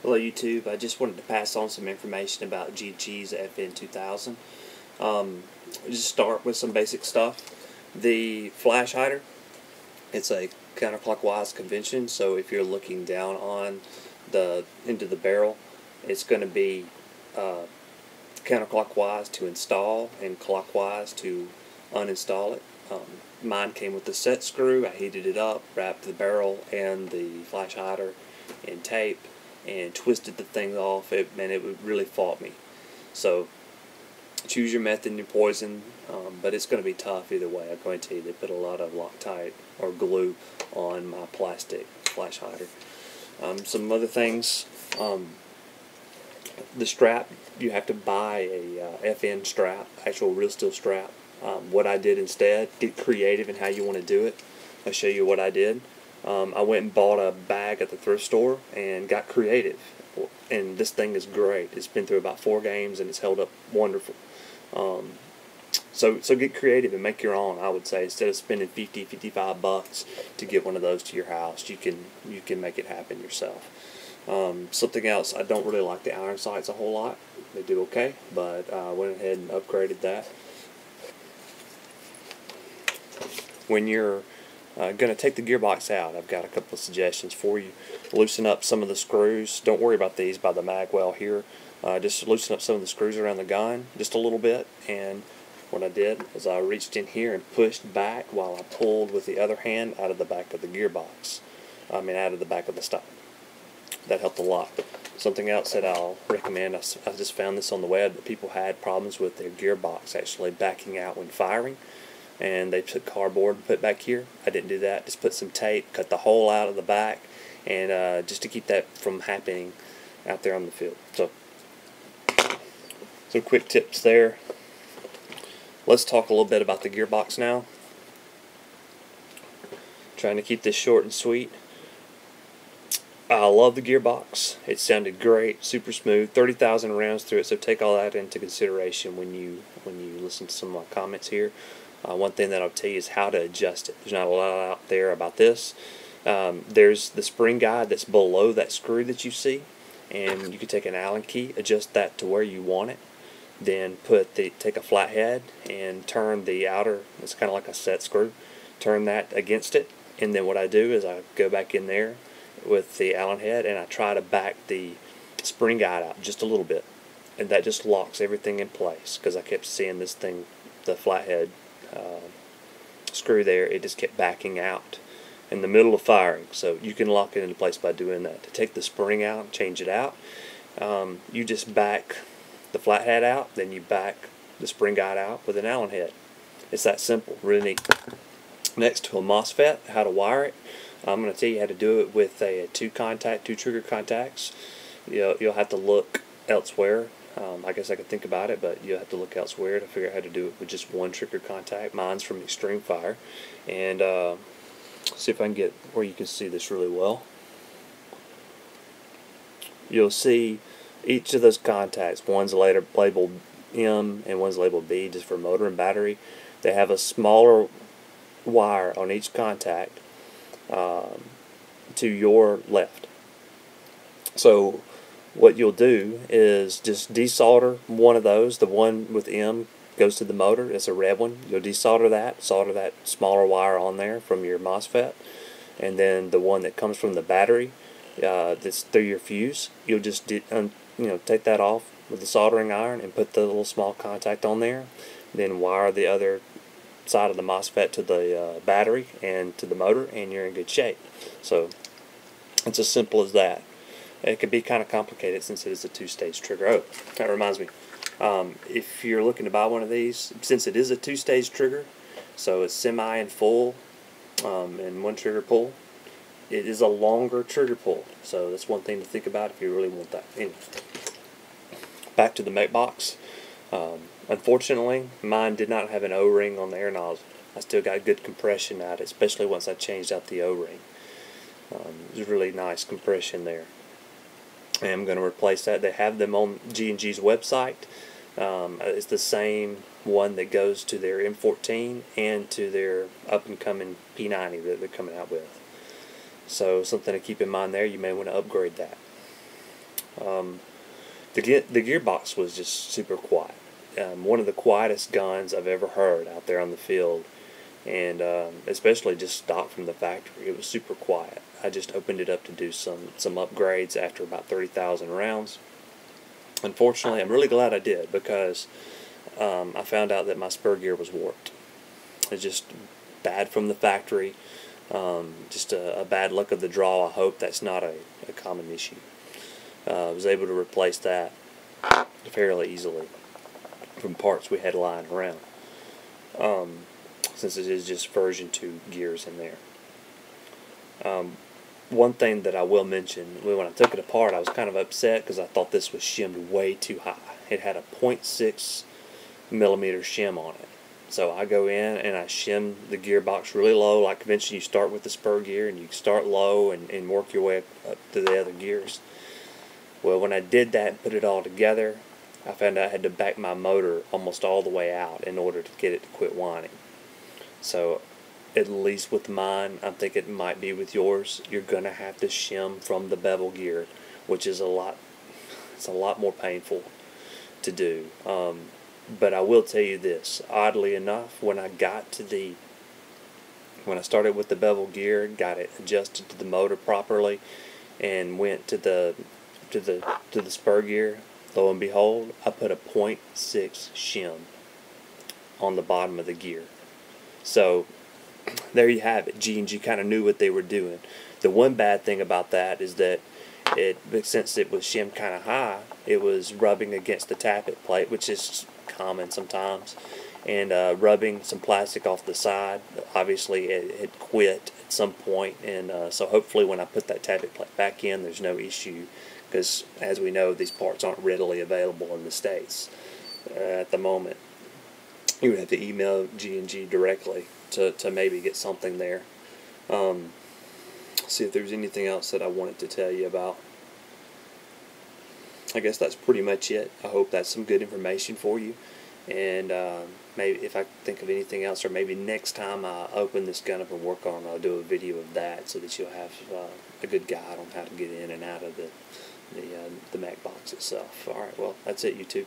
Hello YouTube, I just wanted to pass on some information about G&G's FN2000. Just start with some basic stuff. The flash hider, it's a counterclockwise convention, so if you're looking down on into the barrel, it's going to be counterclockwise to install and clockwise to uninstall it. Mine came with the set screw. I heated it up, wrapped the barrel and the flash hider in tape, and twisted the thing off. It really fought me. So choose your method and your poison, but it's going to be tough either way. I'm going to tell you, they put a lot of Loctite or glue on my plastic flash hider. Some other things, the strap, you have to buy a FN strap, actual real steel strap. What I did instead, get creative in how you want to do it. I'll show you what I did. I went and bought a bag at the thrift store and got creative, and this thing is great. It's been through about 4 games and it's held up wonderful. So get creative and make your own. I would say instead of spending $50-$55 to get one of those to your house, you can make it happen yourself. Something else, I don't really like the iron sights a whole lot. They do okay, but I went ahead and upgraded that. When you're going to take the gearbox out, I've got a couple of suggestions for you. Loosen up some of the screws. Don't worry about these by the mag well here. Just loosen up some of the screws around the gun just a little bit. And what I did is I reached in here and pushed back while I pulled with the other hand out of the back of the gearbox. Out of the back of the stock. That helped a lot. Something else that I'll recommend, I just found this on the web, that people had problems with their gearbox actually backing out when firing. And they took cardboard and put back here. I didn't do that. Just put some tape, cut the hole out of the back, and just to keep that from happening out there on the field. So, some quick tips there. Let's talk a little bit about the gearbox now. Trying to keep this short and sweet. I love the gearbox. It sounded great, super smooth, 30,000 rounds through it. So take all that into consideration when you listen to some of my comments here. One thing that I'll tell you is how to adjust it. There's not a lot out there about this. There's the spring guide that's below that screw that you see, and you can take an Allen key, adjust that to where you want it, then take a flathead and turn the outer, it's kind of like a set screw, turn that against it, and then what I do is I go back in there with the Allen head and I try to back the spring guide out just a little bit, and that just locks everything in place, because I kept seeing this thing, the flathead screw there, it just kept backing out in the middle of firing. So you can lock it into place by doing that. To take the spring out, change it out, you just back the flathead out, then you back the spring guide out with an Allen head. It's that simple, really neat. Next, to a Mosfet, how to wire it. I'm going to tell you how to do it with a two trigger contacts. You'll have to look elsewhere. I guess I could think about it, but you'll have to look elsewhere to figure out how to do it with just one trigger contact. Mine's from Extreme Fire. And see if I can get where you can see this really well. You'll see each of those contacts. One's labeled M and one's labeled B, just for motor and battery. They have a smaller wire on each contact to your left. So what you'll do is just desolder one of those. The one with M goes to the motor. It's a red one. You'll desolder that, solder that smaller wire on there from your Mosfet, and then the one that comes from the battery that's through your fuse, you'll just take that off with the soldering iron and put the little small contact on there. Then wire the other side of the Mosfet to the battery and to the motor, and you're in good shape. So it's as simple as that. It could be kind of complicated since it is a two-stage trigger. Oh, that reminds me. If you're looking to buy one of these, since it is a two-stage trigger, so it's semi and full, and one trigger pull, it is a longer trigger pull. So that's one thing to think about if you really want that. Anyway, back to the mech box. Unfortunately, mine did not have an O-ring on the air nozzle. I still got good compression out of it, especially once I changed out the O-ring. There's really nice compression there. And I'm going to replace that. They have them on G&G's website. It's the same one that goes to their M14 and to their up-and-coming P90 that they're coming out with. So something to keep in mind there. You may want to upgrade that. The gearbox was just super quiet. One of the quietest guns I've ever heard out there on the field, and especially just stock from the factory. It was super quiet. I just opened it up to do some upgrades after about 30,000 rounds. Unfortunately, I'm really glad I did, because I found out that my spur gear was warped. It's just bad from the factory. Just a bad luck of the draw. I hope that's not a common issue. I was able to replace that fairly easily from parts we had lying around, since it is just version 2 gears in there. One thing that I will mention, when I took it apart, I was kind of upset because I thought this was shimmed way too high. It had a 0.6 millimeter shim on it. So I go in and I shim the gearbox really low. Like conventionally, you start with the spur gear and you start low and work your way up to the other gears. Well, when I did that and put it all together, I found out I had to back my motor almost all the way out in order to get it to quit whining. So, at least with mine, I think it might be with yours, you're going to have to shim from the bevel gear, which is it's a lot more painful to do. But I will tell you this, oddly enough, when I started with the bevel gear, got it adjusted to the motor properly, and went to the spur gear, lo and behold, I put a 0.6 shim on the bottom of the gear. So there you have it. G&G kind of knew what they were doing. The one bad thing about that is that since it was shimmed kind of high, it was rubbing against the tappet plate, which is common sometimes, and rubbing some plastic off the side. Obviously, it had quit at some point, and so hopefully when I put that tappet plate back in, there's no issue, because as we know, these parts aren't readily available in the States at the moment. You would have to email G&G directly to maybe get something there. See if there's anything else that I wanted to tell you about. I guess that's pretty much it. I hope that's some good information for you. And maybe if I think of anything else, or maybe next time I open this gun up and work on it, I'll do a video of that so that you'll have a good guide on how to get in and out of the Mac box itself. Alright, well, that's it, YouTube.